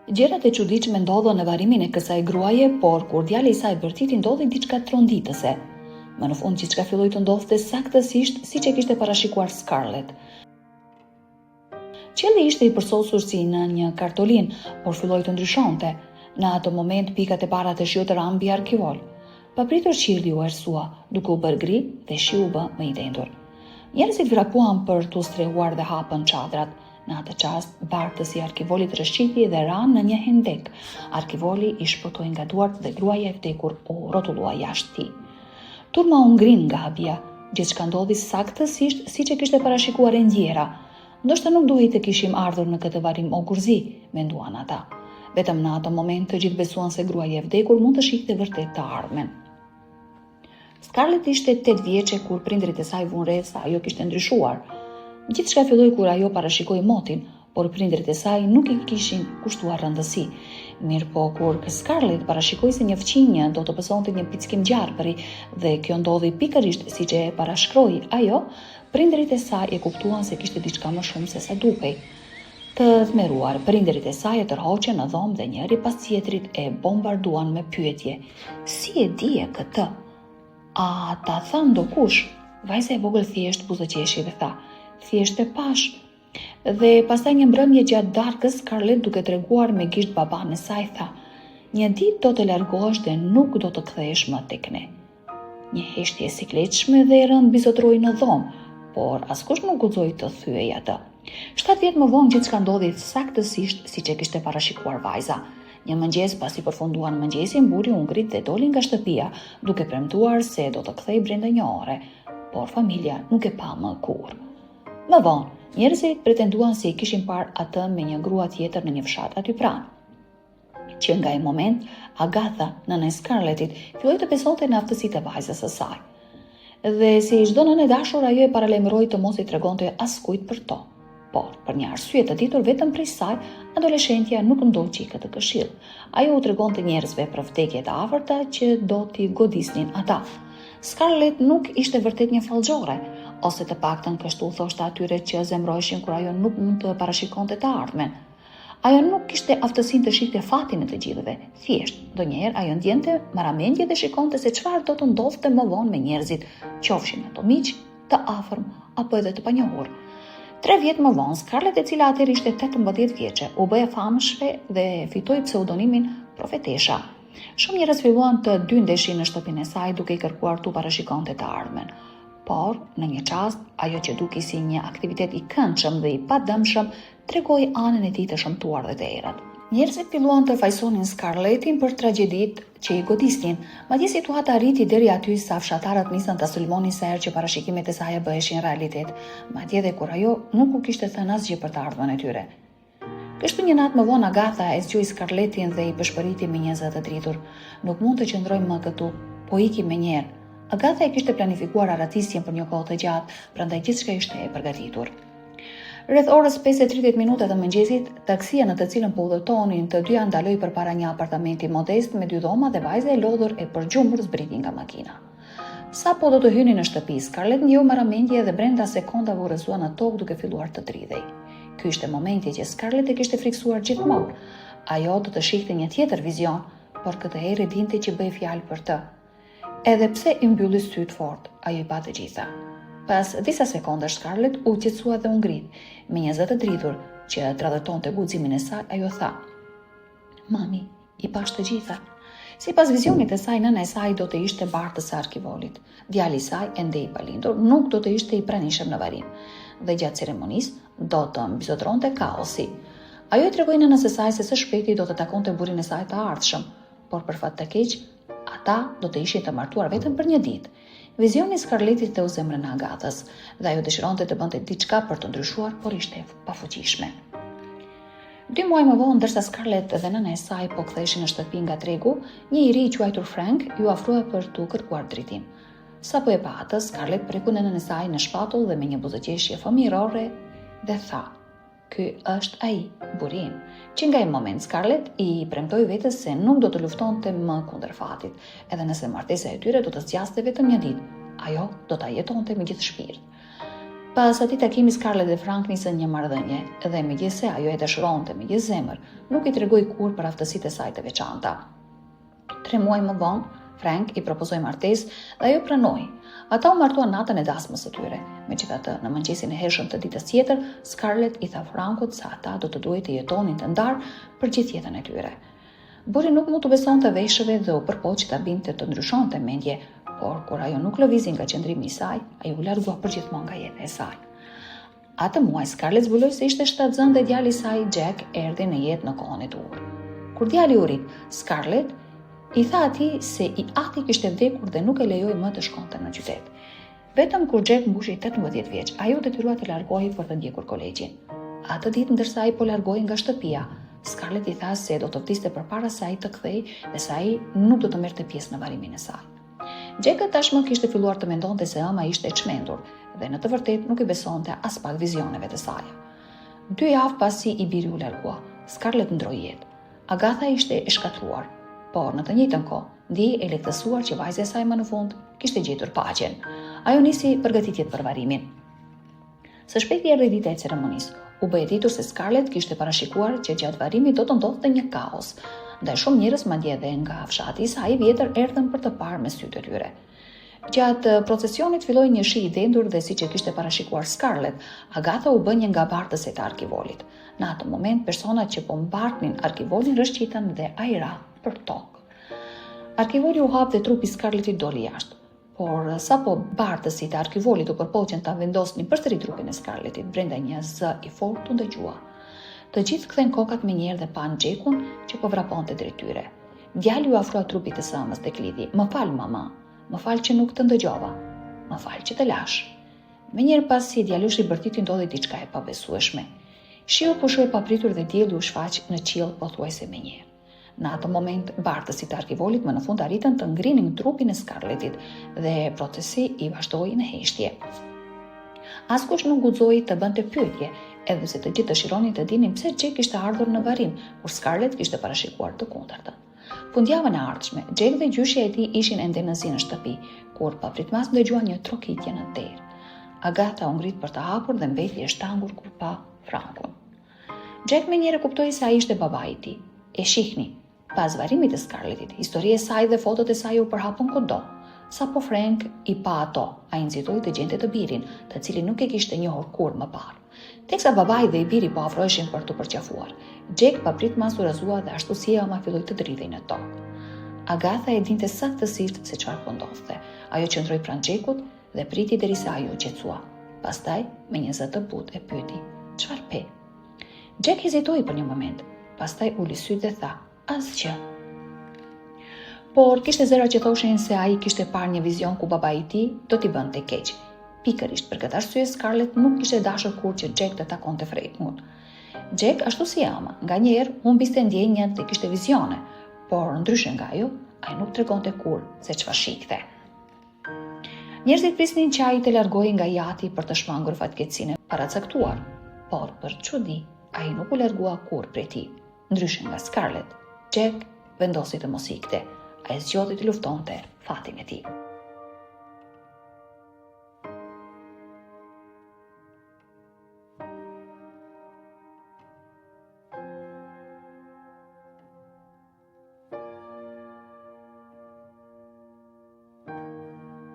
Gjërat e çuditshme ndodhen në varimin e kësaj gruaje, por kur djali i saj Bertiti ndodhi diçka tronditëse. Më në fund gjithçka filloi të ndodhte saktësisht siç e kishte parashikuar Scarlett. Qielli ishte i përsosur si në një kartolin, por filloi të ndryshonte. Në atë moment pikat e para të shiut ran mbi arkivol. Papritur qielli u ersua, duke u bërë gri dhe shiu u bë më i dendur. Njerëzit vrapuan për t'u strehuar dhe hapën çadrat. Në atë çast, bartësi i arkivolit rrëshqiti dhe ranë në një hendek. Arkivoli i shpëtoi nga duart dhe gruaja e vdekur u rrotullua jashtë tij. Turma u ngrin nga habia. Gjithçka ndodhi saktësisht siç e kishte parashikuar e ndjera. Ndoshta nuk duhej të kishim ardhur në këtë varim o kurzi, menduan ata. Vetëm në atë moment të gjithë besuan se gruaja e vdekur mund të shihte vërtet të ardhmen. Scarlett ishte 8 vjeçe kur prindrit e saj vuan re se ajo kishte ndryshuar. Gjithçka filloi kur ajo parashikoi motin, por prindrit e saj nuk i kishin kushtuar rëndësi. Mirëpo kur Scarlett parashikoi se një fqinje do të pësonte një pickim gjarpëri dhe kjo ndodhi pikërisht siç e parashkroi ajo, prindrit e saj e kuptuan se kishte diçka më shumë se sa dukej. Të tmerruar, prindrit e saj e tërhoqën në dhomë dhe njëri pas tjetrit e bombarduan me pyetje. Si e dije këtë? A ta tha ndokush? Vajza e vogël thjesht buzëqeshi dhe tha, thjesht e pash. Dhe pastaj një mbrëmje gjatë darkës, Scarlett duke treguar me gisht baban e saj tha, një ditë do të largohesh dhe nuk do të kthehesh më tek ne. Një heshtje e sikletshme dhe e rënd bizotroi në dhomë, por askush nuk guxoi të thyej atë. 7 vjet më vonë gjithçka ndodhi saktësisht siç e kishte parashikuar vajza. Një mëngjes pasi përfunduan mëngjesin, burri u ngrit dhe doli nga shtëpia, duke premtuar se do të kthej brenda një ore, por familja nuk e pa më kurrë. Më vonë, njerëzit pretenduan se i kishin parë atë me një grua tjetër në një fshat aty pranë. Që nga ai moment, Agatha, nëna e Scarlettit, filloi të besonte në aftësitë e vajzës së saj. Dhe si çdo nënë e dashur, ajo e paralajmëroi të mos i tregonte askujt për to. Por, për një arsye të ditur vetëm prej saj, adoleshentja nuk ndoqi këtë këshill. Ajo u tregonte njerëzve për vdekjet e afërta që do t'i godisnin ata. Scarlett nuk ishte vërtet një fallxhore, ose të paktën kështu thoshte atyre që zemroheshin kur ajo nuk mund të parashikonte të ardhmen. Ajo nuk kishte aftësinë të shihte fatin e të gjithëve, thjesht ndonjëherë ajo ndjente marramendje dhe shikonte se çfarë do të ndodhte më vonë me njerëzit, qofshin ato miq, të afërm apo edhe të panjohur. 3 vjet më vonë, Scarlett, e cila atëherë ishte 18 vjeçe, u bë e famshme dhe fitoi pseudonimin Profetesha. Shumë njerëz filluan të dyndeshin në shtëpinë e saj duke i kërkuar t'u parashikonte të ardhmen. Por, në një çast, ajo që duki si një aktivitet i këndshëm dhe i padëmshëm, tregoi anën e tij të shëmtuar dhe të errët. Njerëzit filluan të fajsonin Scarlettin për tragjeditë që i godisnin, madje situata arriti deri aty sa fshatarët nisën ta sulmonin sa herë që parashikimet e saj bëheshin realitet, madje edhe kur ajo nuk u kishte thënë asgjë për të ardhmen e tyre. Kështu një natë më vonë Agatha e zgjoi Scarlettin dhe i bashkëporiti me një zë të dritur. Nuk mund të qëndrojmë më këtu, po ikim menjëherë. Agatha e kishte planifikuar aratisjen për një kohë të gjatë, prandaj gjithçka ishte e përgatitur. Rreth orës 5:30 të mëngjesit, taksia në të cilën po udhëtonin të dyja ndaloi përpara një apartamenti modest me 2 dhoma dhe vajza e lodhur e përgjumur zbriti nga makina. Sa po do të hynin në shtëpi, Scarlett njeu marramendje dhe brenda sekondave u rrëzua në tokë duke filluar të dridhej. Ky ishte momenti që Scarlett e kishte friksuar gjithmonë. Ajo do të shihte një tjetër vizion, por këtë herë dinte që bëi fjalë për të. Edhe pse i mbylli syt fort, ajo i pa të gjitha. Pas disa sekondash Scarlett u qetësua dhe u ngrit, me një zë të dridhur që tradhëtonte guximin e saj, ajo tha: "Mami, i pash të gjitha." Sipas vizionit të saj, nëna e saj do të ishte bartës së arkivolit. Djali i saj, ende i palindur, nuk do të ishte i pranishëm në varim. Dhe gjatë ceremonisë do të mbizotronte kaosi. Ajo i tregoi nënës së saj se së shpejti do të takonte burrin e saj të ardhshëm, por për fat të keq, ata do të ishin të martuar vetëm për një ditë. Vizioni i Scarlettit të u zemrën e Agathës, dhe ajo dëshironte të bënte diçka për të ndryshuar, por ishte pafuqishme. 2 muaj më vonë, ndërsa Scarlett dhe nëna e saj po ktheheshin në shtëpi nga tregu, një i ri i quajtur Frank ju afroi për t'u kërkuar drejtim. Sapo e pa atë, Scarlett preku nënën e saj në shpatull dhe me një buzëqeshje fëmijërore dhe tha: "Ky është ai, burin." Që nga ai moment Scarlett i premtoi vetes se nuk do të luftonte më kundër fatit, edhe nëse martesa e tyre do të zgjaste vetëm një ditë, ajo do ta jetonte me gjithë shpirt. Pas atij takimi Scarlett dhe Frank nisën një marrëdhënie dhe megjithse ajo e dëshironte me gjithë zemër, nuk i tregoi kurrë për aftësitë e saj të veçanta. 3 muaj më vonë, Frank i propozoi martesë dhe ajo pranoi. Ata u martuan natën e dasmës së tyre. Megjithatë, në mëngjesin e hershëm të ditës tjetër, Scarlett i tha Frankut se ata do të duhej të jetonin të ndarë për gjithë jetën e tyre. Buri nuk mund të besonte veshëve dhe u përpoq ta binte të ndryshonte mendje, por kur ajo nuk lëvizi nga qëndrimi i saj, ai u largua përgjithmonë nga jeta e saj. Atë muaj Scarlett zbuloi se ishte shtatzën dhe djali i saj Jack erdhi në jetë në kohën e duhur. Kur djali u rit, Scarlett i tha atij se i ati kishte vdekur dhe nuk e lejoi më të shkonte në qytet. Vetëm kur Jack mbushi 18 vjeç, ajo detyrua të largohej për të ndjekur kolegjin. Atë ditë ndërsa ai po largohej nga shtëpia, Scarlett i tha se do të vdiste përpara se ai të kthej dhe se ai nuk do të merrte pjesë në varimin e saj. Jack tashmë kishte filluar të mendonte se ëma ishte e çmendur dhe në të vërtetë nuk i besonte as pak vizioneve të saj. 2 javë pasi i biri u largua, Scarlett ndroi jetë. Agatha ishte e shkatruar, por në të njëjtën kohë ndjej e lehtësuar që vajza e saj më në fund kishte gjetur paqen. Ajo nisi përgatitjet për varimin. Së shpejti erdhi dita e ceremonisë. U bë e ditur se Scarlett kishte parashikuar që gjatë varimit do të ndodhte një kaos, ndaj shumë njerëz madje edhe nga fshati i saj i vjetër erdhën për të parë me sytë e tyre. Gjatë procesionit filloi një shi i dendur dhe siç e kishte parashikuar Scarlett, Agatha u bë një nga bardhësit e arkivolit. Në atë moment personat që po mbartnin arkivolin rëshqitën dhe ai ra për tokë. Arkivoli u hap dhe trupi Scarlettit doli jashtë. Por sapo bardhësit e arkivolit u përpoqen ta vendosnin përsëri trupin e Scarlettit brenda një zë i fortë u dëgjua. Të gjithë kthen kokat me njëherë dhe pan Jackun që po vraponte drejt tyre. Djali u afroi trupit të së ëmës dhe klidhi: "Më fal mama, më fal që nuk të ndëgjova, më fal që të lash." Menjëherë pasi djalushi bërtiti ndodhi diçka e pabesueshme. Shiu pushoi papritur dhe dielli u shfaq në qiell pothuajse menjëherë. Në atë moment, bardhësit e arkivolit më në fund arritën të ngrinin trupin e Scarlettit dhe procesi i vazhdoi në heshtje. Askush nuk guxoi të bënte pyetje, edhe se të gjithë dëshironin të dinin pse Jack kishte ardhur në varim, kur Scarlett kishte parashikuar të kundërtën. Fundjavën e ardhshme, Jack dhe gjyshja e tij ishin ende në zi në shtëpi, kur papritmas dëgjua një trokitje në derë. Agatha u ngrit për të hapur dhe mbeti e shtangur kur pa Frankun. Jack menjëherë kuptoi se ai ishte babai i tij. E shihni, pas varimit të Scarlettit, historia e saj dhe fotot e saj u përhapën kudo. Sapo Frank i pa ato, ai nxitoi të gjente të birin, të cilin nuk e kishte njohur kurrë më parë. Teksa babai dhe i biri po afroheshin për të përqafuar, Jack papritmas u razua dhe ashtu si ëma filloi të dridhej në tokë. Agatha e dinte saktësisht se çfarë po ndodhte. Ajo qëndroi pranë Jackut dhe priti derisa ai u qetësua. Pastaj, me një zë të butë e pyeti: "Çfarë pe?" Jack hezitoi për një moment, pastaj uli sytë dhe tha: "Asgjë." Por kishte zëra që thoshin se ai kishte parë një vizion ku babai i tij do t'i bënte keq. Pikërisht për këtë arsye Scarlett nuk kishte dashur kurrë që Jack të takonte Frankun. Jack, ashtu si ama, nganjëherë humbiste ndjenjat dhe kishte vizione, por ndryshe nga ajo, ai nuk tregonte kurrë se çfarë shikte. Njerëzit prisnin që ai të largohej nga jati për të shmangur fatkeqësinë e paracaktuar, por për çudi, ai nuk u largua kurrë prej tij. Ndryshe nga Scarlett, Jack vendosi të mos ikte. Ai zgjodhi të luftonte fatin e tij.